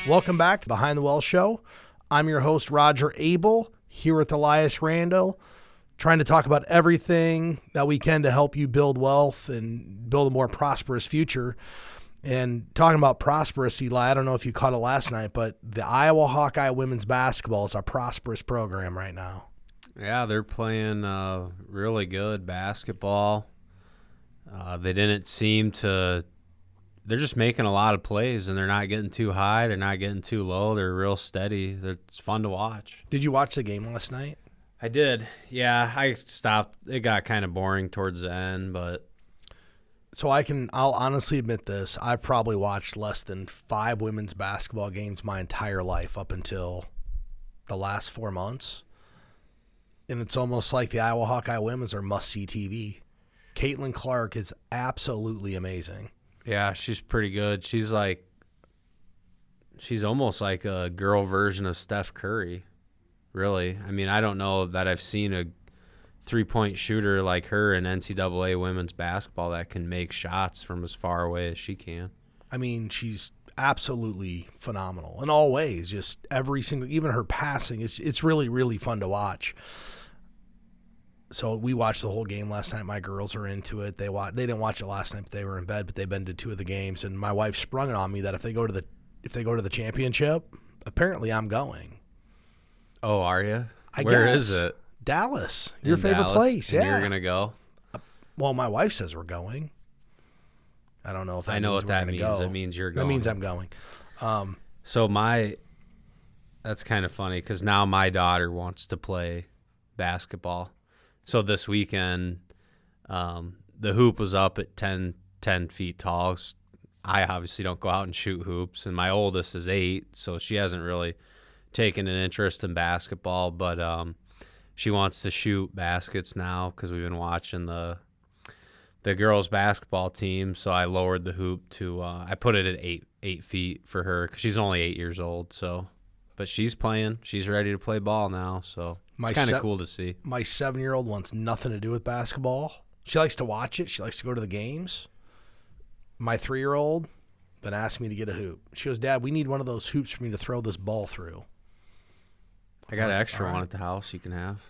Welcome back to Behind the Well Show. I'm your host, Roger Abel, here with Elias Randel, trying to talk about everything that we can to help you build wealth and build a more prosperous future. And talking about prosperous, Eli, I don't know if you caught it last night, but the Iowa Hawkeye women's basketball is a prosperous program right now. Yeah, they're playing really good basketball. They didn't seem to – they're just making a lot of plays, and they're not getting too high. They're not getting too low. They're real steady. It's fun to watch. Did you watch the game last night? I did. Yeah, I stopped. It got kind of boring towards the end, but – So I'll honestly admit this. I've probably watched less than 5 women's basketball games my entire life up until the last 4 months. And it's almost like the Iowa Hawkeye women's are must-see TV. Caitlin Clark is absolutely amazing. Yeah, she's pretty good. She's almost like a girl version of Steph Curry, really. I mean, I don't know that I've seen a three-point shooter like her in NCAA women's basketball that can make shots from as far away as she can. I mean, she's absolutely phenomenal in all ways. Just every single, even her passing, it's really, really fun to watch. So we watched the whole game last night. My girls are into it. They didn't watch it last night, but they were in bed. But they've been to 2 of the games, and my wife sprung it on me that if they go to the championship, apparently I'm going. Oh, are you? Where is it? Dallas, your favorite Dallas, place. And yeah, you're gonna go. Well, my wife says we're going. I don't know if that I know means what that means. go. It means you're going. That means I'm going. So that's kind of funny because now my daughter wants to play basketball. So this weekend, the hoop was up at 10 feet tall. I obviously don't go out and shoot hoops, and my oldest is 8, so she hasn't really taken an interest in basketball, but she wants to shoot baskets now because we've been watching the girls' basketball team. So I lowered the hoop to I put it at 8 feet for her because she's only 8 years old. So, but she's playing. She's ready to play ball now. So it's kind of cool to see. My 7-year-old wants nothing to do with basketball. She likes to watch it. She likes to go to the games. My 3-year-old been asking me to get a hoop. She goes, "Dad, we need one of those hoops for me to throw this ball through." I got an extra one at the house you can have.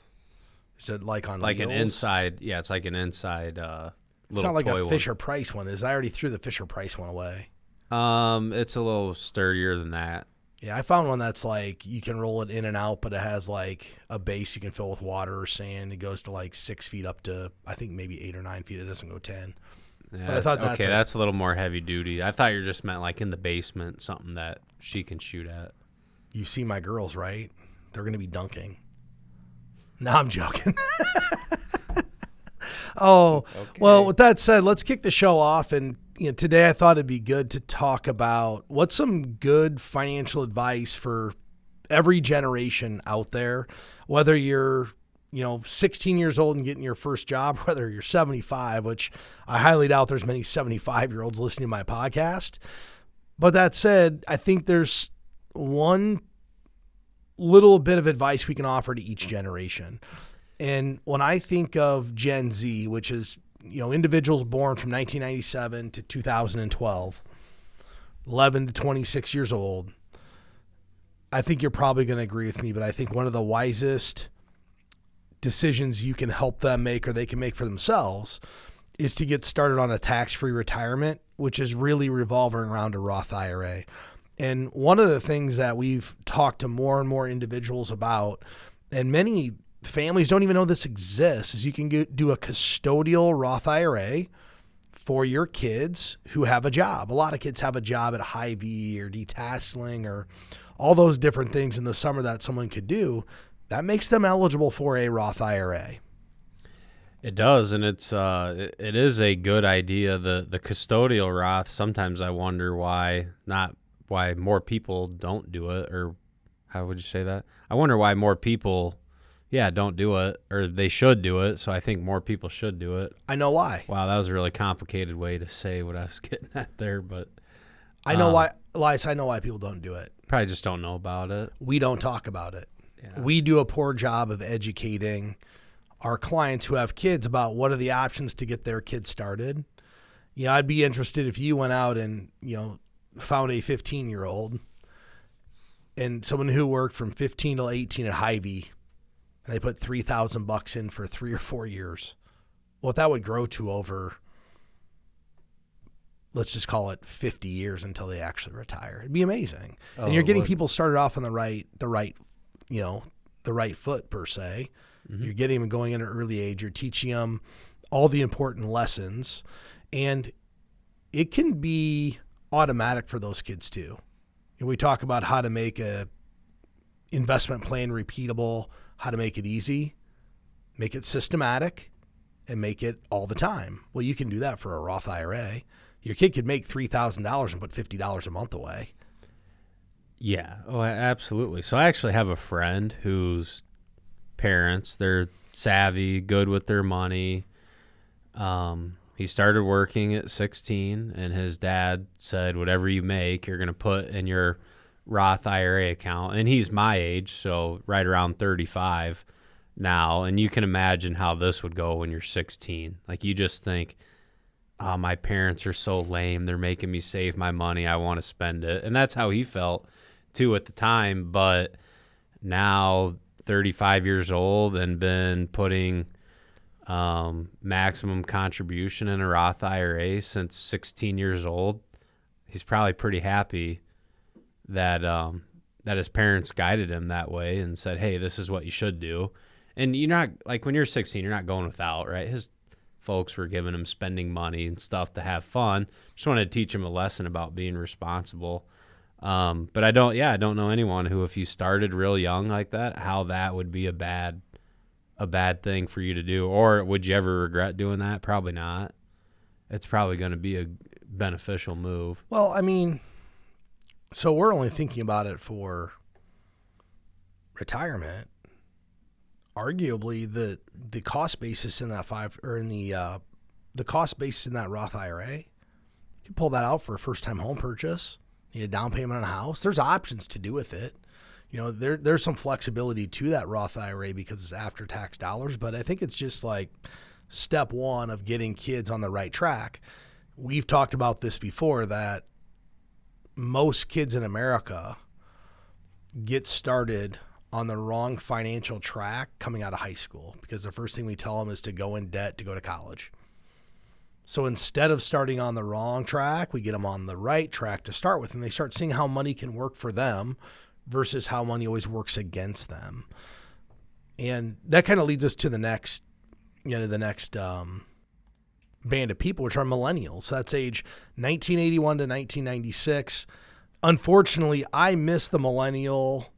Is it like on like wheels? An inside? Yeah, it's like an inside little It's not like toy a one. Fisher Price one is. I already threw the Fisher Price one away. It's a little sturdier than that. Yeah, I found one that's like you can roll it in and out, but it has like a base you can fill with water or sand. It goes to like 6 feet up to I think maybe 8 or 9 feet. It doesn't go 10. Yeah, but I thought that's a little more heavy duty. I thought you just meant like in the basement, something that she can shoot at. You see my girls, right? They're going to be dunking. No, I'm joking. Okay. Well, with that said, let's kick the show off. And today I thought it'd be good to talk about what's some good financial advice for every generation out there, whether you're 16 years old and getting your first job, whether you're 75, which I highly doubt there's many 75-year-olds listening to my podcast. But that said, I think there's one little bit of advice we can offer to each generation. And when I think of Gen Z, which is, individuals born from 1997 to 2012, 11 to 26 years old, I think you're probably going to agree with me, but I think one of the wisest decisions you can help them make or they can make for themselves is to get started on a tax-free retirement, which is really revolving around a Roth IRA. And one of the things that we've talked to more and more individuals about, and many families don't even know this exists, is you can do a custodial Roth IRA for your kids who have a job. A lot of kids have a job at Hy-Vee or detasseling or all those different things in the summer that someone could do. That makes them eligible for a Roth IRA. It does, and it is a good idea. The custodial Roth, sometimes I wonder why more people don't do it, or how would you say that? I wonder why more people, don't do it, or they should do it, so I think more people should do it. I know why. Wow, that was a really complicated way to say what I was getting at there, but... I know why, Elias, I know why people don't do it. Probably just don't know about it. We don't talk about it. Yeah. We do a poor job of educating our clients who have kids about what are the options to get their kids started. I'd be interested if you went out and, found a 15-year-old and someone who worked from 15 to 18 at Hy-Vee, and they put $3,000 in for 3 or 4 years, what that would grow to over, let's just call it 50 years until they actually retire. It'd be amazing. And you're getting people started off on the right foot per se. Mm-hmm. You're getting them going at an early age. You're teaching them all the important lessons, and it can be automatic for those kids too. And we talk about how to make a investment plan repeatable, how to make it easy, make it systematic, and make it all the time. Well, you can do that for a Roth IRA. Your kid could make $3,000 and put $50 a month away. Yeah, oh, absolutely. So I actually have a friend whose parents, they're savvy, good with their money. He started working at 16, and his dad said, whatever you make, you're going to put in your Roth IRA account. And he's my age, so right around 35 now. And you can imagine how this would go when you're 16. Like, you just think, oh, my parents are so lame. They're making me save my money. I want to spend it. And that's how he felt, too, at the time. But now, 35 years old and been putting maximum contribution in a Roth IRA since 16 years old, he's probably pretty happy that that his parents guided him that way and said, hey, this is what you should do. And you're not, like, when you're 16, you're not going without, right? His folks were giving him spending money and stuff to have fun. Just wanted to teach him a lesson about being responsible. But I don't know anyone who, if you started real young like that, how that would be a bad thing for you to do. Or would you ever regret doing that? Probably not. It's probably going to be a beneficial move. Well, I mean, so we're only thinking about it for retirement. Arguably, the cost basis in that the cost basis in that Roth IRA, you can pull that out for a first-time home purchase. You need a down payment on a house. There's options to do with it. You know, there's some flexibility to that Roth IRA because it's after-tax dollars, but I think it's just like step one of getting kids on the right track. We've talked about this before, that most kids in America get started on the wrong financial track coming out of high school because the first thing we tell them is to go in debt to go to college. So instead of starting on the wrong track, we get them on the right track to start with, and they start seeing how money can work for them versus how money always works against them. And that kind of leads us to the next band of people, which are millennials. So that's age 1981 to 1996. Unfortunately, I missed the millennial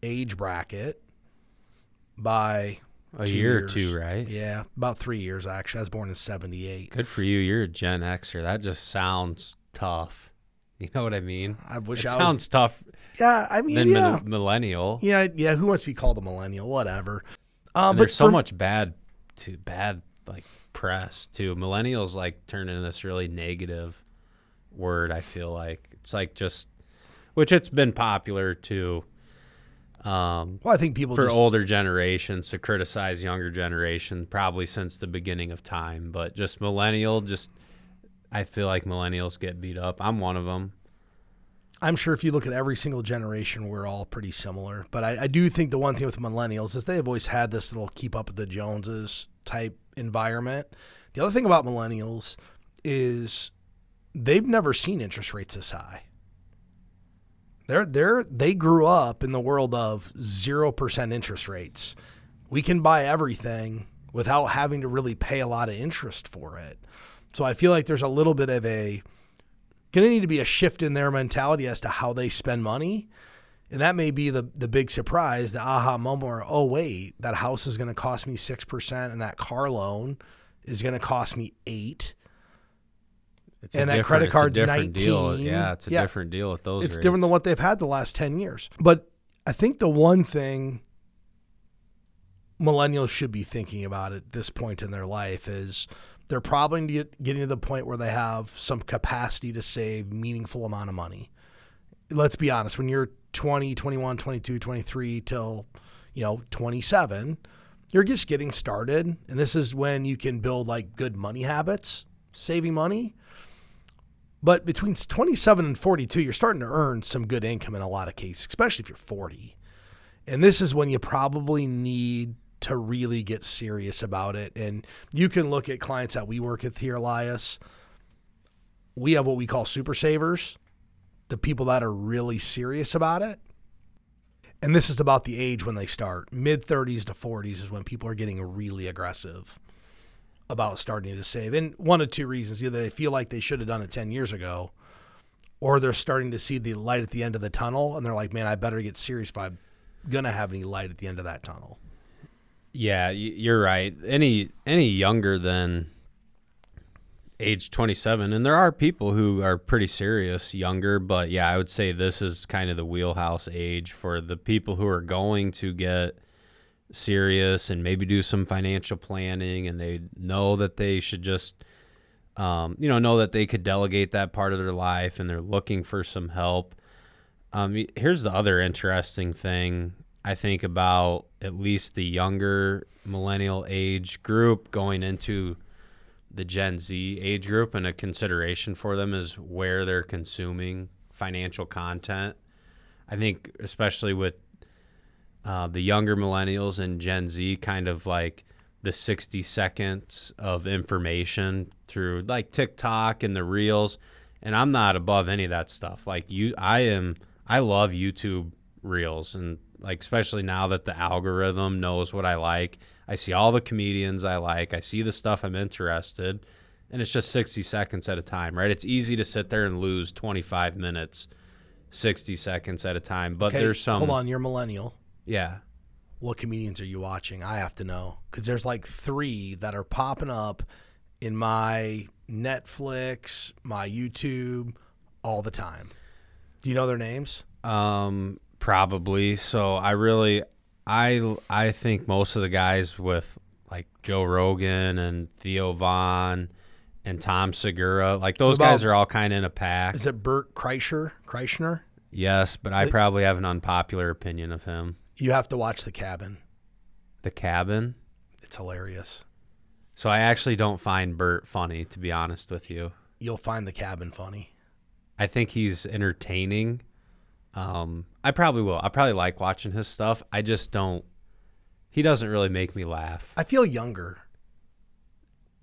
age bracket by a year or two, right? Yeah, about 3 years, actually. I was born in 78. Good for you. You're a Gen Xer. That just sounds tough. You know what I mean? I wish it sounds tough. Yeah, I mean, than millennial. Yeah. Who wants to be called a millennial? Whatever. But there's so much bad like press too. Millennials like turn into this really negative word. I feel like it's like just, which it's been popular to. Well, I think people for older generations to criticize younger generation probably since the beginning of time, but just millennial, I feel like millennials get beat up. I'm one of them. I'm sure if you look at every single generation, we're all pretty similar. But I do think the one thing with millennials is they've always had this little keep up with the Joneses type environment. The other thing about millennials is they've never seen interest rates this high. They grew up in the world of 0% interest rates. We can buy everything without having to really pay a lot of interest for it. So I feel like there's a little bit of going to need to be a shift in their mentality as to how they spend money. And that may be the big surprise, the aha moment where, oh, wait, that house is going to cost me 6% and that car loan is going to cost me 8%. And that credit card's 19. Deal. Yeah, it's a different deal with those rates. It's different than what they've had the last 10 years. But I think the one thing millennials should be thinking about at this point in their life is they're probably getting to the point where they have some capacity to save meaningful amount of money. Let's be honest. When you're 20, 21, 22, 23 till 27, you're just getting started. And this is when you can build like good money habits, saving money. But between 27 and 42, you're starting to earn some good income in a lot of cases, especially if you're 40. And this is when you probably need to really get serious about it. And you can look at clients that we work with here, Elias. We have what we call super savers, the people that are really serious about it. And this is about the age when they start. Mid-30s to 40s is when people are getting really aggressive about starting to save. And one of two reasons. Either they feel like they should have done it 10 years ago, or they're starting to see the light at the end of the tunnel, and they're like, man, I better get serious if I'm going to have any light at the end of that tunnel. Yeah, you're right. Any younger than age 27, and there are people who are pretty serious younger, but yeah, I would say this is kind of the wheelhouse age for the people who are going to get serious and maybe do some financial planning, and they know that they should just know that they could delegate that part of their life, and they're looking for some help. Here's the other interesting thing I think about at least the younger millennial age group going into the Gen Z age group, and a consideration for them is where they're consuming financial content. I think especially with the younger millennials and Gen Z, kind of like the 60 seconds of information through like TikTok and the Reels. And I'm not above any of that stuff. Like I love YouTube Reels, and like especially now that the algorithm knows what I like. I see all the comedians I like. I see the stuff I'm interested, and it's just 60 seconds at a time, right? It's easy to sit there and lose 25 minutes, 60 seconds at a time. But there's some. Hold on, you're millennial. Yeah. What comedians are you watching? I have to know, because there's like 3 that are popping up in my Netflix, my YouTube, all the time. Do you know their names? Probably. So I think most of the guys with like Joe Rogan and Theo Von and Tom Segura, like those guys are all kind of in a pack. Is it Bert Kreischer? Yes, but I probably have an unpopular opinion of him. You have to watch The Cabin. The Cabin? It's hilarious. So I actually don't find Bert funny, to be honest with you. You'll find The Cabin funny. I think he's entertaining. I probably will. I probably like watching his stuff. I just don't. He doesn't really make me laugh. I feel younger.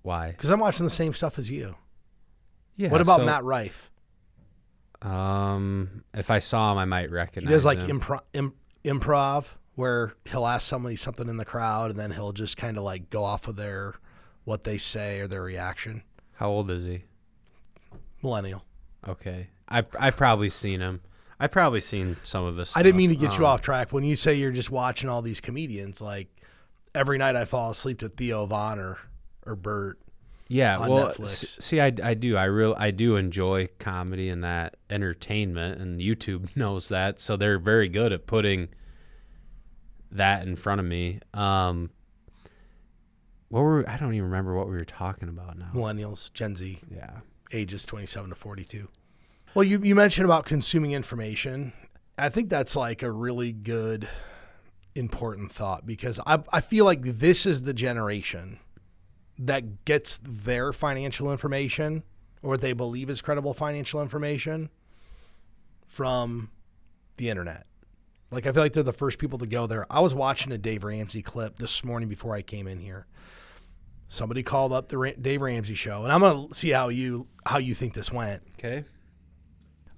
Why? Because I'm watching the same stuff as you. Yeah. What about Matt Rife? If I saw him, I might recognize him. He does like improv, where he'll ask somebody something in the crowd, and then he'll just kind of like go off of what they say or their reaction. How old is he? Millennial. Okay. I've probably seen him. I've probably seen some of his stuff. I didn't mean to get you off track. When you say you're just watching all these comedians, like every night I fall asleep to Theo Von or Bert. Yeah, on well, Netflix. See, I do. I do enjoy comedy and that entertainment, and YouTube knows that, so they're very good at putting that in front of me. I don't even remember what we were talking about now. Millennials, Gen Z. Yeah. Ages 27 to 42. Well, you mentioned about consuming information. I think that's like a really good, important thought, because I feel like this is the generation that gets their financial information, or what they believe is credible financial information, from the internet. Like, I feel like they're the first people to go there. I was watching a Dave Ramsey clip this morning before I came in here. Somebody called up the Dave Ramsey show, and I'm going to see how you think this went. Okay.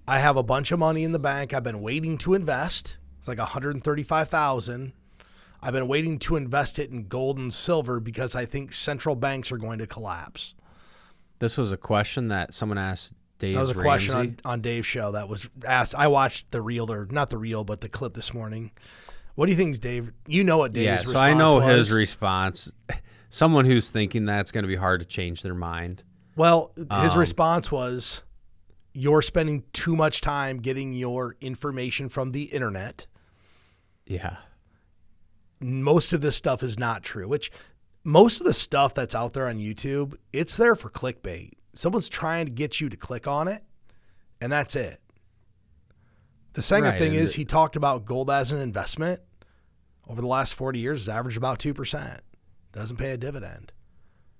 I have a bunch of money in the bank. I've been waiting to invest. It's like $135,000. I've been waiting to invest it in gold and silver because I think central banks are going to collapse. This was a question that someone asked Dave Ramsey? That was a question on Dave's show that was asked. I watched the reel, or not the reel, but the clip this morning. What do you think, Dave? You know what Dave's response was. Yeah, so I know his response. Someone who's thinking that's going to be hard to change their mind. Well, his response was, you're spending too much time getting your information from the internet. Yeah. Most of this stuff is not true, which most of the stuff that's out there on YouTube, it's there for clickbait. Someone's trying to get you to click on it, and that's it. The second thing is he talked about gold as an investment. Over the last 40 years, it's averaged about 2%. Doesn't pay a dividend.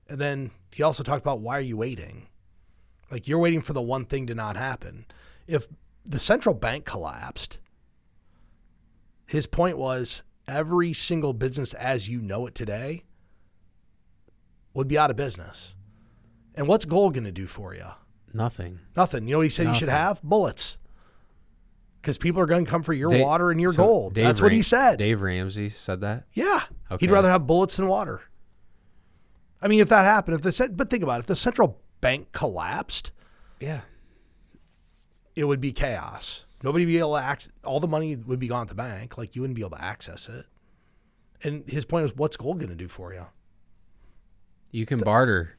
And then he also talked about, why are you waiting? Like, you're waiting for the one thing to not happen. If the central bank collapsed, his point was every single business as you know it today would be out of business. And what's gold going to do for you? Nothing. Nothing. You know what he said you should have? Bullets. Because people are going to come for your water and your gold. That's what he said. Dave Ramsey said that? Yeah. Okay. He'd rather have bullets than water. I mean, if that happened, but think about it. If the central bank collapsed, yeah, it would be chaos. Nobody would be able to access, all the money would be gone at the bank. Like, you wouldn't be able to access it. And his point was, what's gold going to do for you? You can barter.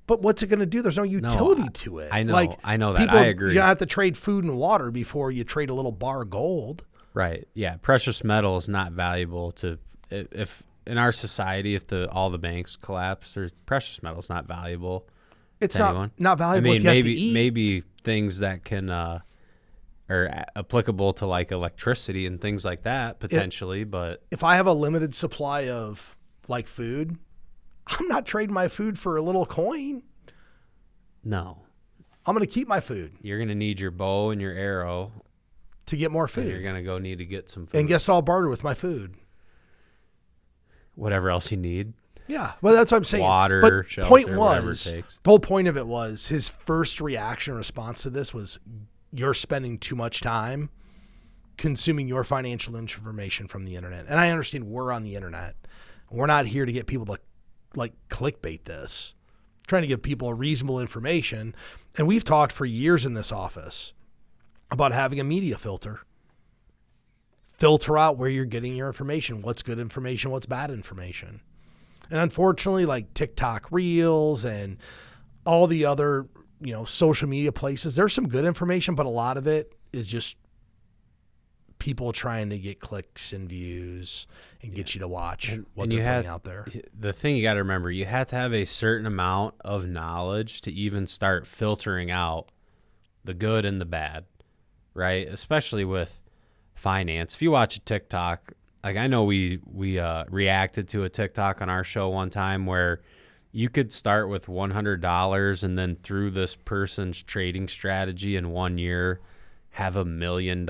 But what's it going to do? There's no utility to it. I know. Like, I know that. I agree. You don't have to trade food and water before you trade a little bar of gold. Right. Yeah. Precious metal is not valuable to, if in our society, if all the banks collapse, precious metal is not valuable. It's to anyone. Not valuable. I mean, if you have to eat. maybe things that can are applicable to like electricity and things like that potentially. But if I have a limited supply of like food, I'm not trading my food for a little coin. No. I'm going to keep my food. You're going to need your bow and your arrow to get more food. And you're going to need to get some food. And guess I'll barter with my food. Whatever else you need. Yeah, well, that's what I'm saying. Water, but shelter, whatever it takes. The whole point of it was his first reaction response to this was, you're spending too much time consuming your financial information from the internet. And I understand we're on the internet. We're not here to get people to like clickbait this. Trying to give people reasonable information. And we've talked for years in this office about having a media filter. Filter out where you're getting your information. What's good information, what's bad information. And unfortunately, like TikTok Reels and all the other, social media places, there's some good information, but a lot of it is just people trying to get clicks and views and get you to watch what they're putting out there. The thing you got to remember, you have to have a certain amount of knowledge to even start filtering out the good and the bad, right? Especially with finance. If you watch a TikTok, like I know we reacted to a TikTok on our show one time where you could start with $100 and then through this person's trading strategy in 1 year have $1 million.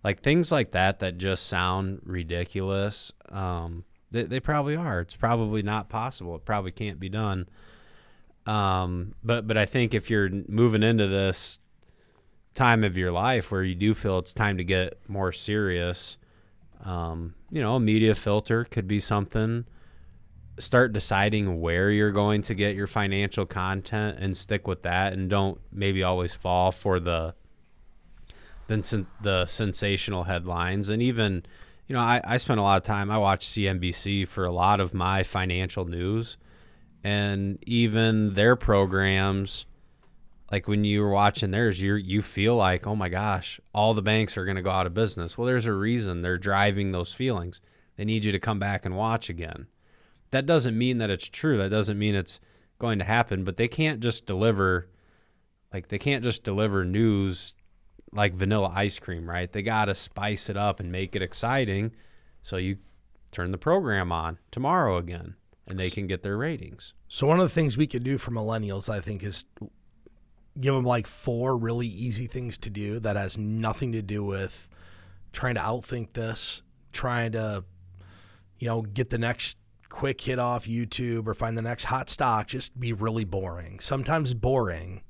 Like things like that just sound ridiculous. They probably are. It's probably not possible. It probably can't be done. But I think if you're moving into this time of your life where you do feel it's time to get more serious, a media filter could be something. Start deciding where you're going to get your financial content and stick with that, and don't maybe always fall for the sensational headlines. And even, I spend a lot of time, I watch CNBC for a lot of my financial news, and even their programs, like when you were watching theirs, you feel like, oh my gosh, all the banks are going to go out of business. Well, there's a reason they're driving those feelings. They need you to come back and watch again. That doesn't mean that it's true. That doesn't mean it's going to happen, but they can't just deliver news like vanilla ice cream, right? They got to spice it up and make it exciting so you turn the program on tomorrow again and they can get their ratings. So one of the things we could do for millennials, I think, is give them like 4 really easy things to do that has nothing to do with trying to outthink this, trying to, get the next quick hit off YouTube or find the next hot stock. Just be really boring. Sometimes boring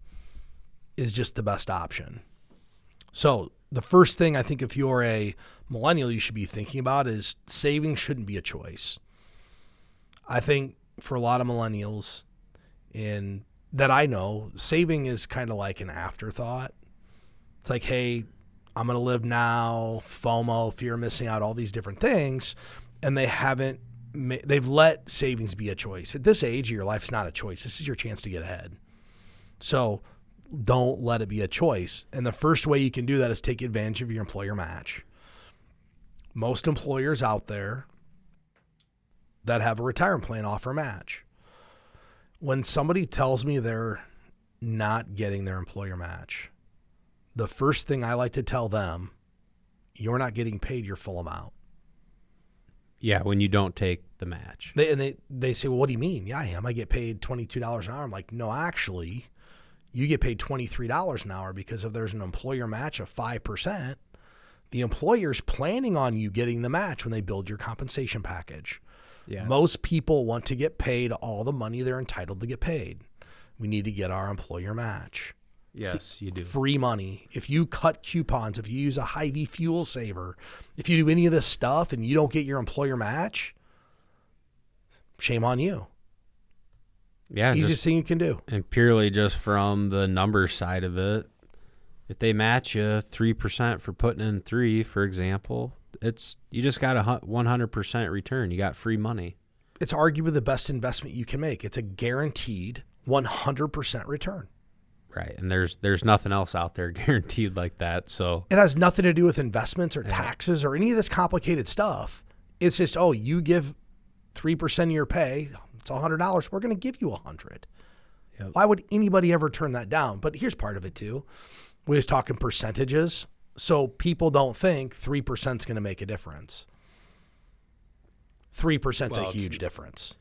is just the best option. So the first thing I think if you're a millennial you should be thinking about is saving shouldn't be a choice. I think for a lot of millennials that I know, saving is kind of like an afterthought. It's like, hey, I'm going to live now, FOMO, fear of missing out, all these different things, and they've let savings be a choice. At this age of your life, it's not a choice. This is your chance to get ahead. So don't let it be a choice. And the first way you can do that is take advantage of your employer match. Most employers out there that have a retirement plan offer a match. When somebody tells me they're not getting their employer match, the first thing I like to tell them, you're not getting paid your full amount. Yeah, when you don't take the match. They say, well, what do you mean? Yeah, I am. I get paid $22 an hour. I'm like, no, actually, you get paid $23 an hour because if there's an employer match of 5%, the employer's planning on you getting the match when they build your compensation package. Yes. Most people want to get paid all the money they're entitled to get paid. We need to get our employer match. Yes, you do. Free money. If you cut coupons, if you use a Hy-Vee fuel saver, if you do any of this stuff and you don't get your employer match, shame on you. Yeah. Easiest thing you can do. And purely just from the number side of it, if they match you 3% for putting in 3, for example, you just got a 100% return. You got free money. It's arguably the best investment you can make. It's a guaranteed 100% return. Right. And there's nothing else out there guaranteed like that. So it has nothing to do with investments or taxes or any of this complicated stuff. It's just, you give 3% of your pay, it's $100. We're going to give you $100. Yep. Why would anybody ever turn that down? But here's part of it too. We was talking percentages. So people don't think 3% is going to make a difference. 3% is a huge difference.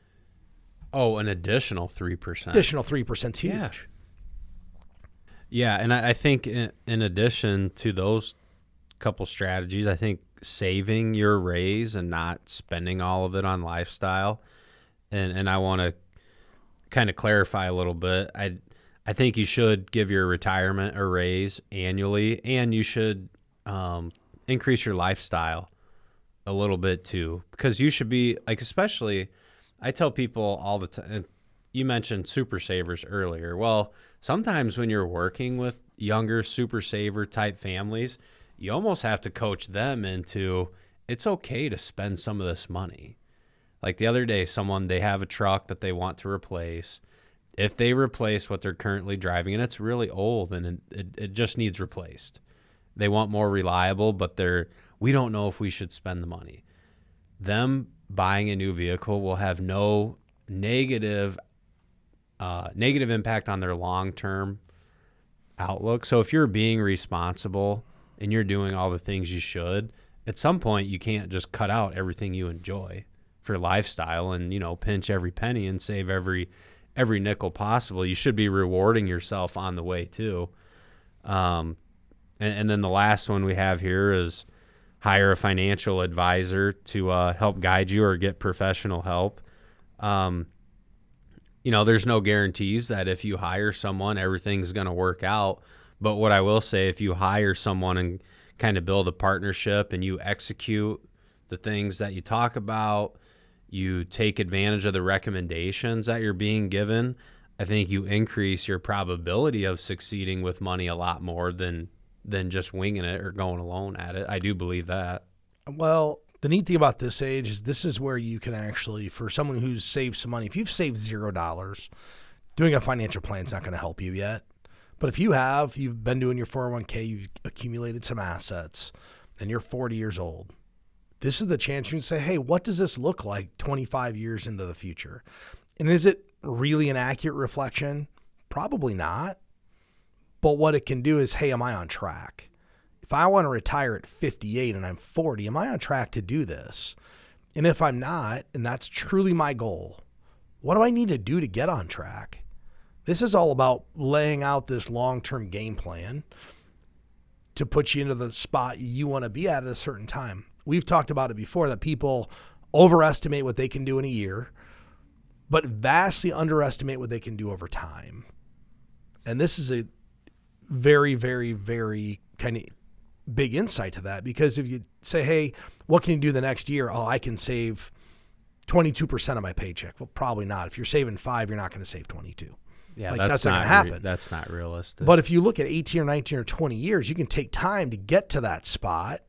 Oh, an additional 3%. Additional 3% is huge. Yeah. Yeah, and I think in addition to those couple strategies, I think saving your raise and not spending all of it on lifestyle, and I want to kind of clarify a little bit. I think you should give your retirement a raise annually, and you should increase your lifestyle a little bit too, because you should be like, especially, I tell people all the time. You mentioned super savers earlier. Well, sometimes when you're working with younger super saver type families, you almost have to coach them into it's okay to spend some of this money. Like the other day, they have a truck that they want to replace. If they replace what they're currently driving, and it's really old and it just needs replaced, they want more reliable, but we don't know if we should spend the money. Them buying a new vehicle will have no negative impact on their long-term outlook. So if you're being responsible and you're doing all the things you should, at some point you can't just cut out everything you enjoy for lifestyle and, pinch every penny and save every nickel possible. You should be rewarding yourself on the way too. And then the last one we have here is hire a financial advisor to help guide you or get professional help. There's no guarantees that if you hire someone, everything's going to work out. But what I will say, if you hire someone and kind of build a partnership and you execute the things that you talk about, you take advantage of the recommendations that you're being given, I think you increase your probability of succeeding with money a lot more than just winging it or going alone at it. I do believe that. Well, the neat thing about this age is this is where you can actually, for someone who's saved some money, if you've saved $0, doing a financial plan is not going to help you yet. But if you've been doing your 401k, you've accumulated some assets, and you're 40 years old, this is the chance you can say, hey, what does this look like 25 years into the future? And is it really an accurate reflection? Probably not. But what it can do is, hey, am I on track? If I want to retire at 58 and I'm 40, am I on track to do this? And if I'm not, and that's truly my goal, what do I need to do to get on track? This is all about laying out this long-term game plan to put you into the spot you want to be at a certain time. We've talked about it before that people overestimate what they can do in a year, but vastly underestimate what they can do over time. And this is a very, very, very kind of big insight to that, because if you say, hey, what can you do the next year? Oh, I can save 22% of my paycheck. Well, probably not. If you're saving 5, you're not going to save 22. Yeah, that's not going to happen. That's not realistic. But if you look at 18 or 19 or 20 years, you can take time to get to that spot.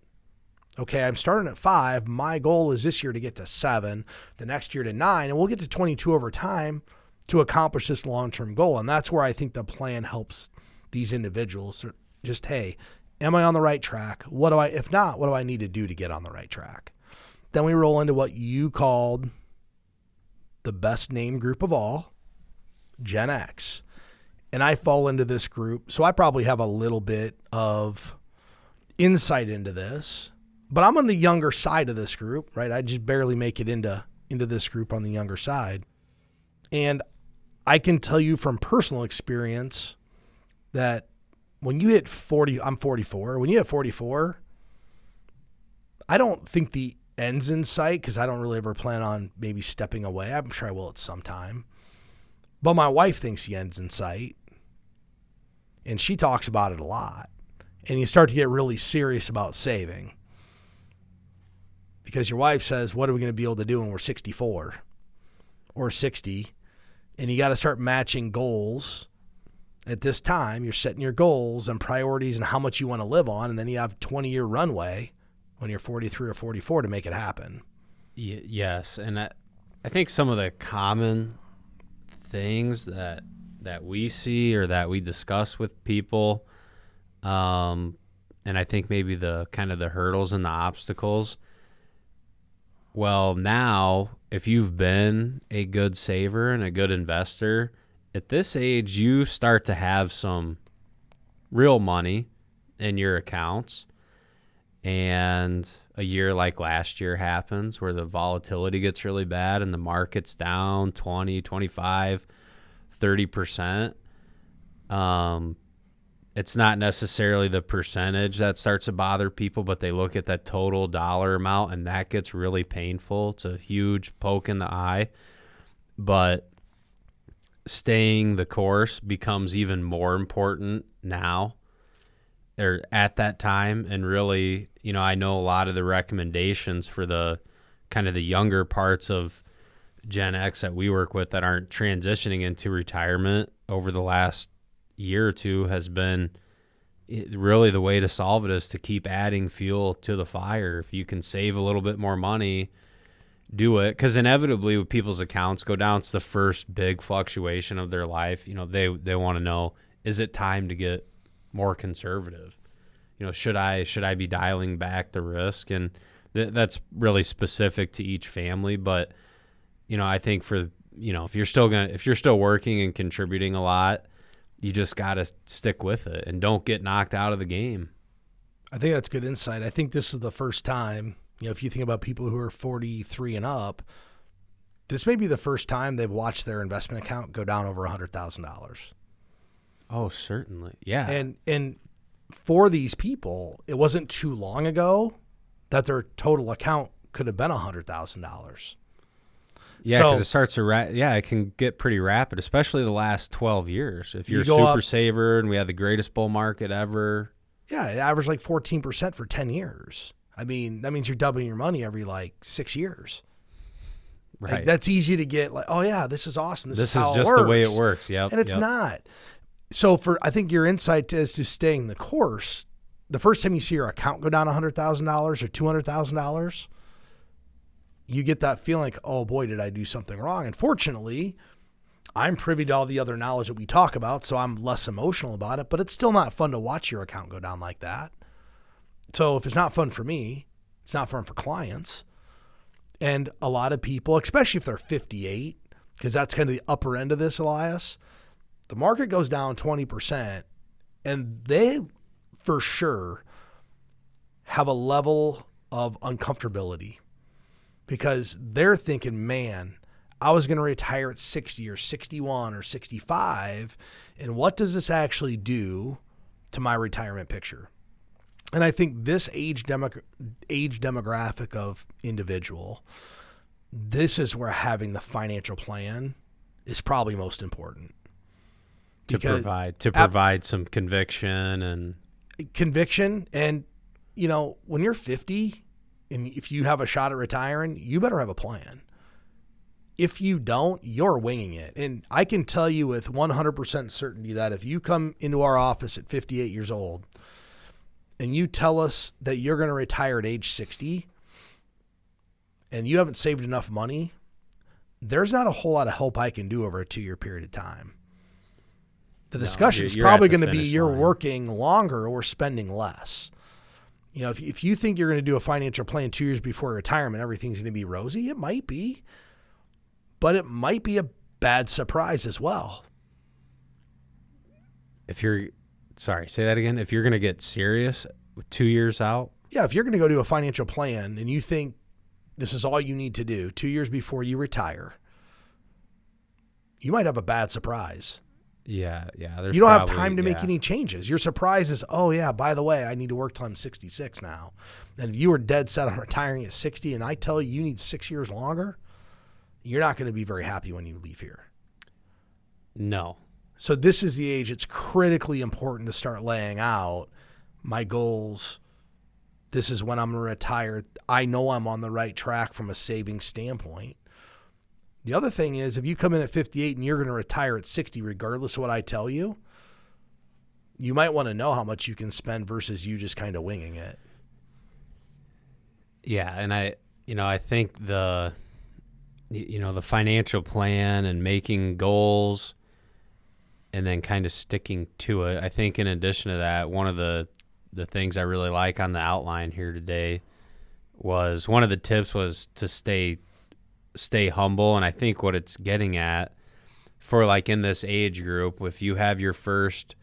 Okay, I'm starting at 5. My goal is this year to get to 7, the next year to 9, and we'll get to 22 over time to accomplish this long-term goal. And that's where I think the plan helps these individuals. Just, hey, am I on the right track? If not, what do I need to do to get on the right track? Then we roll into what you called the best named group of all, Gen X. And I fall into this group, so I probably have a little bit of insight into this, but I'm on the younger side of this group, right? I just barely make it into this group on the younger side. And I can tell you from personal experience, that when you hit 40, I'm 44. When you hit 44, I don't think the end's in sight because I don't really ever plan on maybe stepping away. I'm sure I will at some time. But my wife thinks the end's in sight. And she talks about it a lot. And you start to get really serious about saving. Because your wife says, what are we going to be able to do when we're 64 or 60? And you got to start matching goals. At this time, you're setting your goals and priorities and how much you want to live on. And then you have a 20-year runway when you're 43 or 44 to make it happen. Yes. And I think some of the common things that we see or that we discuss with people, and I think maybe the kind of the hurdles and the obstacles. Well, now, if you've been a good saver and a good investor, at this age, you start to have some real money in your accounts. And a year like last year happens where the volatility gets really bad and the market's down 20, 25, 30%. It's not necessarily the percentage that starts to bother people, but they look at that total dollar amount, and that gets really painful. It's a huge poke in the eye. But staying the course becomes even more important now or at that time. And really, I know a lot of the recommendations for the kind of the younger parts of Gen X that we work with that aren't transitioning into retirement over the last year or two has been really the way to solve it is to keep adding fuel to the fire. If you can save a little bit more money, do it. Because inevitably when people's accounts go down, it's the first big fluctuation of their life. They want to know, is it time to get more conservative? Should I be dialing back the risk? And that's really specific to each family. But, I think for, if you're still working and contributing a lot, you just got to stick with it and don't get knocked out of the game. I think that's good insight. I think this is the first time, if you think about people who are 43 and up, this may be the first time they've watched their investment account go down over $100,000. Oh, certainly. Yeah. And for these people, it wasn't too long ago that their total account could have been $100,000. Yeah, because it starts to it can get pretty rapid, especially the last 12 years. If you're a super saver and we had the greatest bull market ever. Yeah, it averaged like 14% for 10 years. I mean, that means you're doubling your money every 6 years. Right. Like, that's easy to get oh yeah, this is awesome. This is how just it works. The way it works. Yep. And it's not. So I think your insight is to staying the course. The first time you see your account go down $100,000 or $200,000, you get that feeling like, oh boy, did I do something wrong? And fortunately, I'm privy to all the other knowledge that we talk about, so I'm less emotional about it, but it's still not fun to watch your account go down like that. So if it's not fun for me, it's not fun for clients. And a lot of people, especially if they're 58, because that's kind of the upper end of this, Elias, the market goes down 20%, and they for sure have a level of uncomfortability because they're thinking, man, I was going to retire at 60 or 61 or 65, and what does this actually do to my retirement picture? And I think this age demographic of individual, this is where having the financial plan is probably most important. To provide some conviction and when you're 50 and if you have a shot at retiring, you better have a plan. If you don't, you're winging it. And I can tell you with 100% certainty that if you come into our office at 58 years old and you tell us that you're going to retire at age 60 and you haven't saved enough money, there's not a whole lot of help I can do over a 2-year period of time. The discussion is probably going to be you're working longer or spending less. If you think you're going to do a financial plan 2 years before retirement, everything's going to be rosy, it might be. But it might be a bad surprise as well. Say that again. If you're going to get serious 2 years out? Yeah, if you're going to go do a financial plan and you think this is all you need to do 2 years before you retire, you might have a bad surprise. Yeah. You don't have time to make any changes. Your surprise is, oh, yeah, by the way, I need to work till I'm 66 now. And if you were dead set on retiring at 60 and I tell you need 6 years longer, you're not going to be very happy when you leave here. No. So this is the age it's critically important to start laying out my goals. This is when I'm going to retire. I know I'm on the right track from a savings standpoint. The other thing is, if you come in at 58 and you're going to retire at 60, regardless of what I tell you, you might want to know how much you can spend versus you just kind of winging it. Yeah, and I think the financial plan and making goals and then kind of sticking to it. I think in addition to that, one of the things I really like on the outline here today was one of the tips was to stay humble. And I think what it's getting at for like in this age group, if you have your first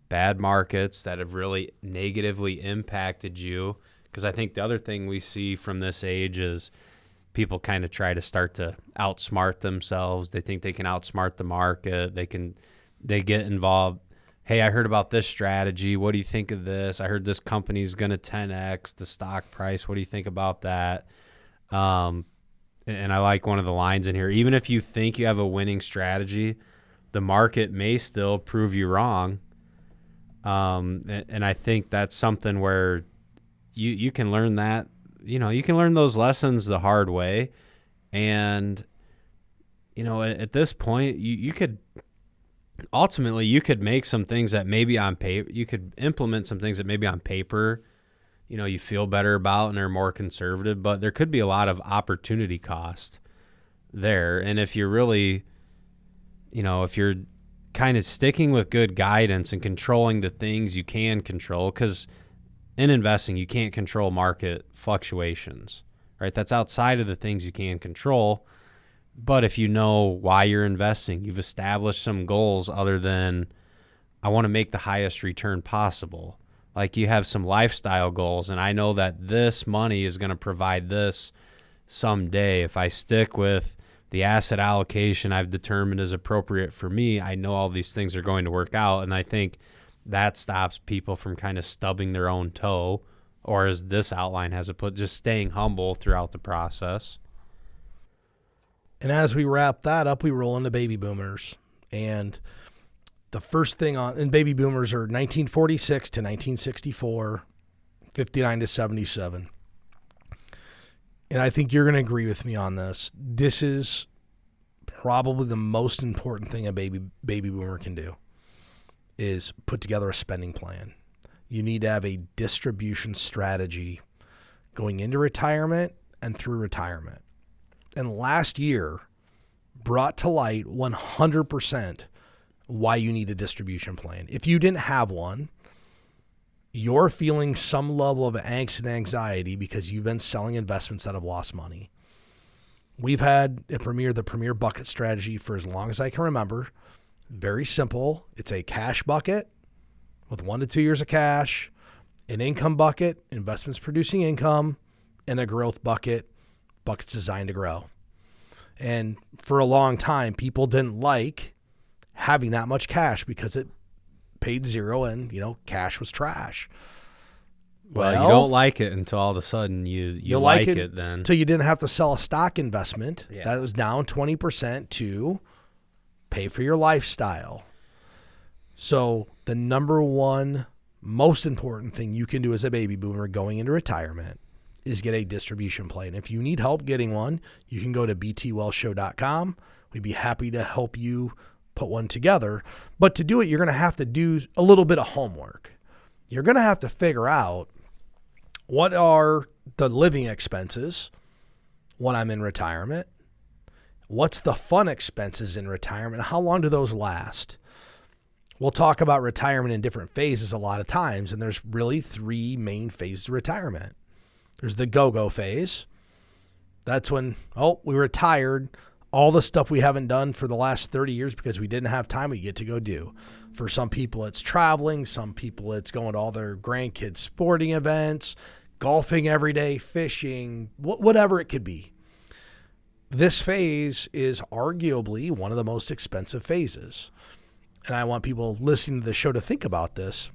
bad markets that have really negatively impacted you, because I think the other thing we see from this age is people kind of try to start to outsmart themselves. They think they can outsmart the market. They get involved. Hey, I heard about this strategy. What do you think of this? I heard this company's going to 10x the stock price. What do you think about that? And I like one of the lines in here. Even if you think you have a winning strategy, the market may still prove you wrong. And I think that's something where you can learn that. You can learn those lessons the hard way. And, at this point, you could ultimately you could make some things that maybe on paper, you could implement some things that maybe on paper, you feel better about and they're more conservative, but there could be a lot of opportunity cost there. And if you're really, if you're kind of sticking with good guidance and controlling the things you can control, because in investing, you can't control market fluctuations, right? That's outside of the things you can control. But if you know why you're investing, you've established some goals other than I want to make the highest return possible. Like you have some lifestyle goals, and I know that this money is going to provide this someday. If I stick with the asset allocation I've determined is appropriate for me, I know all these things are going to work out. And I think that stops people from kind of stubbing their own toe, or as this outline has it put, just staying humble throughout the process. And as we wrap that up, we roll into baby boomers. And the first thing and baby boomers are 1946 to 1964, 59 to 77. And I think you're going to agree with me on this. This is probably the most important thing a baby boomer can do is put together a spending plan. You need to have a distribution strategy going into retirement and through retirement. And last year brought to light 100% why you need a distribution plan. If you didn't have one, you're feeling some level of angst and anxiety because you've been selling investments that have lost money. We've had the Premier bucket strategy for as long as I can remember. Very simple. It's a cash bucket with 1 to 2 years of cash, an income bucket, investments producing income, and a growth bucket, buckets designed to grow. And for a long time, people didn't like having that much cash because it paid zero and, cash was trash. Well, you don't like it until all of a sudden you like it then. Until you didn't have to sell a stock investment. Yeah. That was down 20% to pay for your lifestyle. So the number one most important thing you can do as a baby boomer going into retirement is get a distribution plan. If you need help getting one, you can go to btwellshow.com. We'd be happy to help you put one together. But to do it, you're going to have to do a little bit of homework. You're going to have to figure out what are the living expenses when I'm in retirement. What's the fun expenses in retirement? How long do those last? We'll talk about retirement in different phases a lot of times, and there's really 3 main phases of retirement. There's the go-go phase. That's when, we retired. All the stuff we haven't done for the last 30 years because we didn't have time, we get to go do. For some people, it's traveling. Some people, it's going to all their grandkids' sporting events, golfing every day, fishing, whatever it could be. This phase is arguably one of the most expensive phases. and I want people listening to the show to think about this.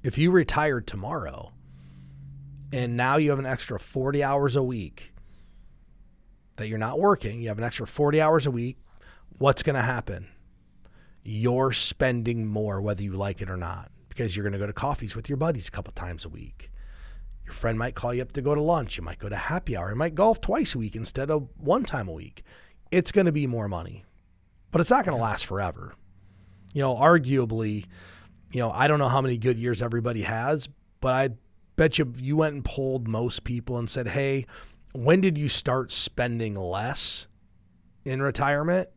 If you retired tomorrow and now you have an extra 40 hours a week that you're not working, you have an extra 40 hours a week, what's going to happen? You're spending more whether you like it or not, because you're going to go to coffees with your buddies a couple times a week. Your friend might call you up to go to lunch. You might go to happy hour. You might golf twice a week instead of one time a week. It's going to be more money, but it's not going to last forever. Arguably, I don't know how many good years everybody has, but I bet you went and polled most people and said, hey, when did you start spending less in retirement?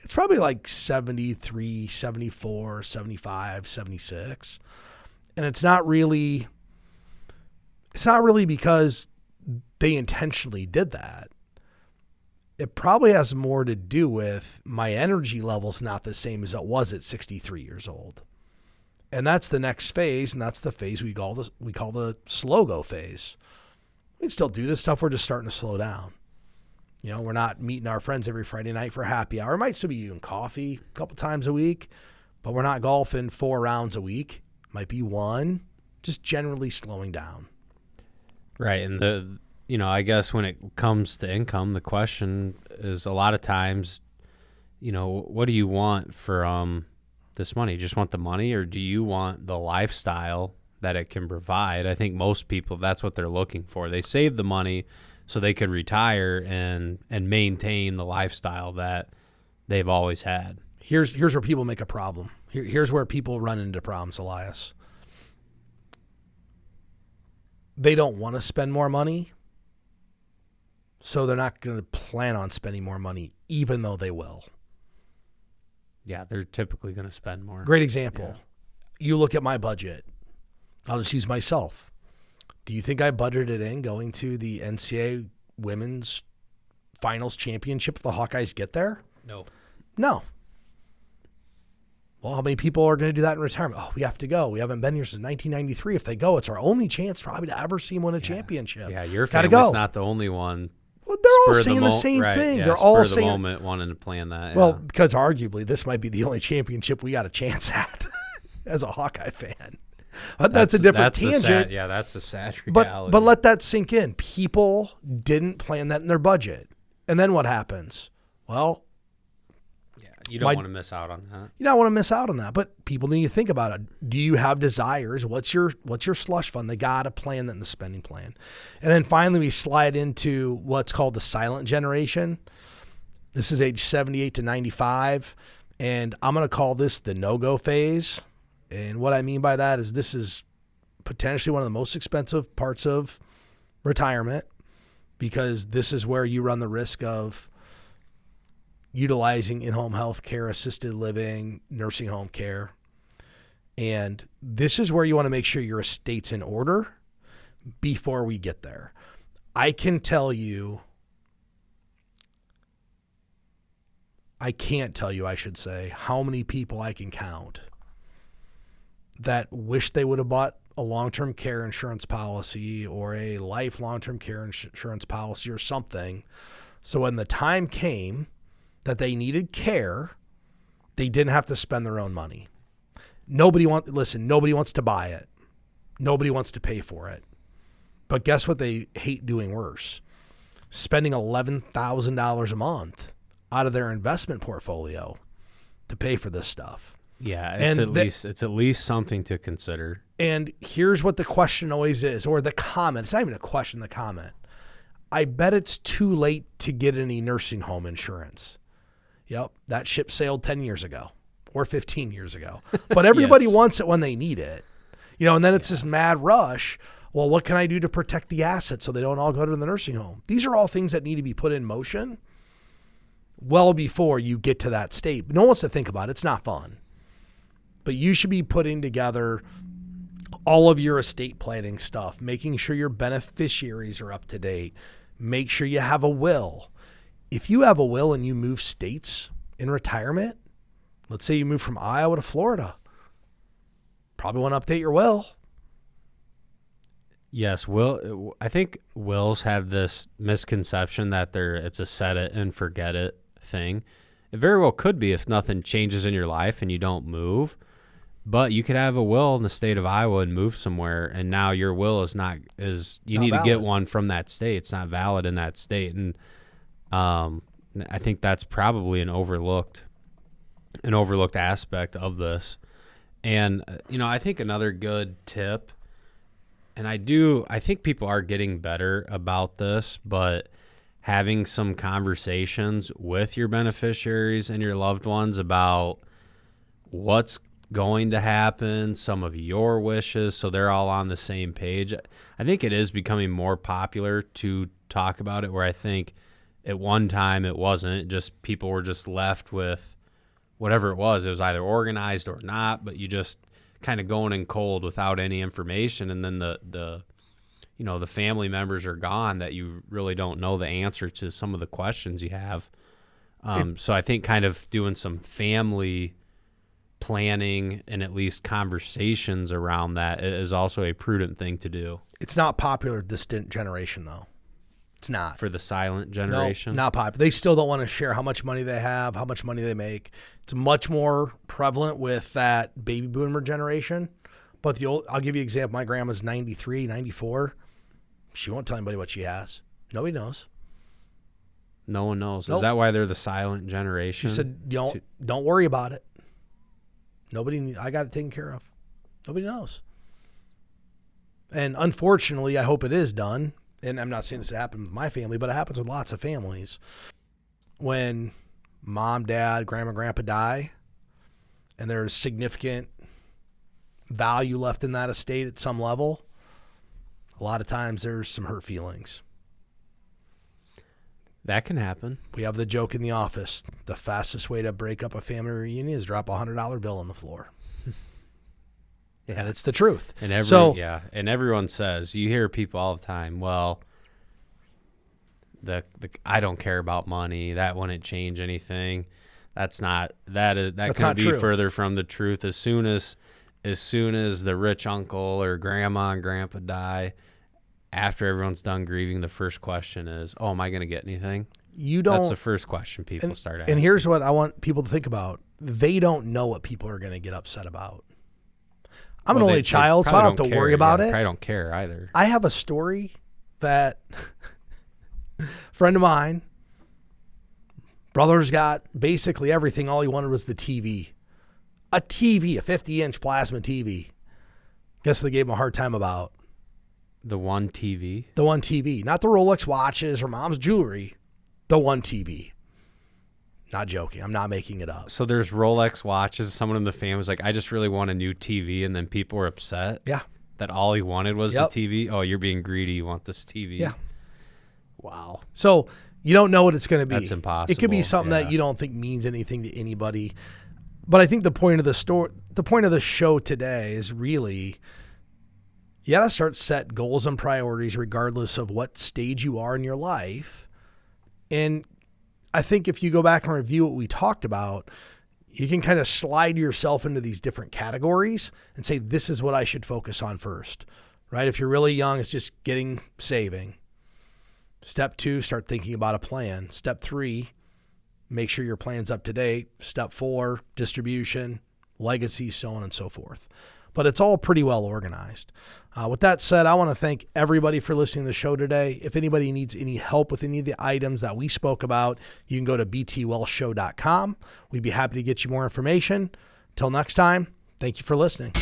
It's probably like 73, 74, 75, 76. And it's not really because they intentionally did that. It probably has more to do with my energy level's not the same as it was at 63 years old. And that's the next phase, and that's the phase we call the slow go phase. We can still do this stuff, we're just starting to slow down. We're not meeting our friends every Friday night for happy hour. We might still be eating coffee a couple times a week, but we're not golfing 4 rounds a week. Might be 1, just generally slowing down. Right. And I guess when it comes to income, the question is a lot of times, what do you want for this money? You just want the money, or do you want the lifestyle that it can provide? I think most people, that's what they're looking for. They save the money so they could retire and maintain the lifestyle that they've always had. Here's where people make a problem. Here's where people run into problems, Elias. They don't want to spend more money, so they're not going to plan on spending more money, even though they will. Yeah, they're typically going to spend more. Great example. Yeah. You look at my budget. I'll just use myself. Do you think I budgeted in going to the NCAA Women's Finals Championship if the Hawkeyes get there? No. Well, how many people are going to do that in retirement? Oh, we have to go. We haven't been here since 1993. If they go, it's our only chance probably to ever see them win a championship. Yeah, your family's not the only one. Well, they're all saying the same thing. Yeah, they're all saying the moment wanting to plan that. Well, because arguably this might be the only championship we got a chance at as a Hawkeye fan. But that's a different tangent. That's a sad reality. But let that sink in. People didn't plan that in their budget. And then what happens? Well, you don't want to miss out on that. You don't want to miss out on that. But people need to think about it. Do you have desires? What's your slush fund? They got to plan that in the spending plan. And then finally we slide into what's called the silent generation. This is age 78 to 95. And I'm going to call this the no-go phase. And what I mean by that is this is potentially one of the most expensive parts of retirement, because this is where you run the risk of utilizing in-home health care, assisted living, nursing home care. And this is where you want to make sure your estate's in order before we get there. I can't tell you, I should say, how many people I can count that wish they would have bought a long-term care insurance policy or a life long-term care insurance policy or something. So when the time came that they needed care, they didn't have to spend their own money. Nobody wants to buy it. Nobody wants to pay for it. But guess what they hate doing worse? Spending $11,000 a month out of their investment portfolio to pay for this stuff. Yeah, it's at least something to consider. And here's what the question always is, or the comment. It's not even a question, the comment. I bet it's too late to get any nursing home insurance. Yep, that ship sailed 10 years ago or 15 years ago. But everybody wants it when they need it. And then it's this mad rush. Well, what can I do to protect the assets so they don't all go to the nursing home? These are all things that need to be put in motion well before you get to that state. No one wants to think about it. It's not fun. But you should be putting together all of your estate planning stuff, making sure your beneficiaries are up to date. Make sure you have a will. If you have a will and you move states in retirement, let's say you move from Iowa to Florida, probably want to update your will. Yes, I think wills have this misconception that it's a set it and forget it thing. It very well could be if nothing changes in your life and you don't move. But you could have a will in the state of Iowa and move somewhere, and now your will is not you not need valid. to get one from that state. It's not valid in that state, and I think that's probably an overlooked aspect of this. And I think another good tip, and I think people are getting better about this, but having some conversations with your beneficiaries and your loved ones about what's going to happen, some of your wishes, so they're all on the same page. I think it is becoming more popular to talk about it, where I think at one time it wasn't. Just people were just left with whatever it was. It was either organized or not, but you just kind of going in cold without any information, and then the family members are gone that you really don't know the answer to some of the questions you have. So I think kind of doing some family planning and at least conversations around that is also a prudent thing to do. It's not popular this generation, though. It's not. For the silent generation? No, not popular. They still don't want to share how much money they have, how much money they make. It's much more prevalent with that baby boomer generation. But I'll give you an example. My grandma's 93, 94. She won't tell anybody what she has. Nobody knows. No one knows. Nope. Is that why they're the silent generation? She said, don't worry about it. I got it taken care of. Nobody knows. And unfortunately, I hope it is done. And I'm not saying this happened with my family, but it happens with lots of families. When mom, dad, grandma, grandpa die, and there's significant value left in that estate at some level, a lot of times there's some hurt feelings. That can happen. We have the joke in the office. The fastest way to break up a family reunion is drop a $100 bill on the floor. Yeah. And it's the truth. And and everyone says, you hear people all the time, well, the I don't care about money. That wouldn't change anything. That couldn't be further from the truth. As soon as the rich uncle or grandma and grandpa die, after everyone's done grieving, the first question is, oh, am I going to get anything? That's the first question people start asking. And here's what I want people to think about. They don't know what people are going to get upset about. I'm an only child, so I don't have to worry about it. I don't care either. I have a story that a friend of mine, brother's got basically everything. All he wanted was the TV. A 50-inch plasma TV. Guess what they gave him a hard time about? The one TV? The one TV. Not the Rolex watches or mom's jewelry. The one TV. Not joking. I'm not making it up. So there's Rolex watches. Someone in the family was like, I just really want a new TV. And then people were upset. Yeah. That all he wanted was the TV. Oh, you're being greedy. You want this TV. Yeah. Wow. So you don't know what it's going to be. That's impossible. It could be something that you don't think means anything to anybody. But I think the point of the show today is really, you got to start set goals and priorities regardless of what stage you are in your life. And I think if you go back and review what we talked about, you can kind of slide yourself into these different categories and say, this is what I should focus on first, right? If you're really young, it's just saving. Step 2, start thinking about a plan. Step 3, make sure your plan's up to date. Step 4, distribution, legacy, so on and so forth. But it's all pretty well organized. With that said, I want to thank everybody for listening to the show today. If anybody needs any help with any of the items that we spoke about, you can go to btwellshow.com. We'd be happy to get you more information. Till next time, thank you for listening.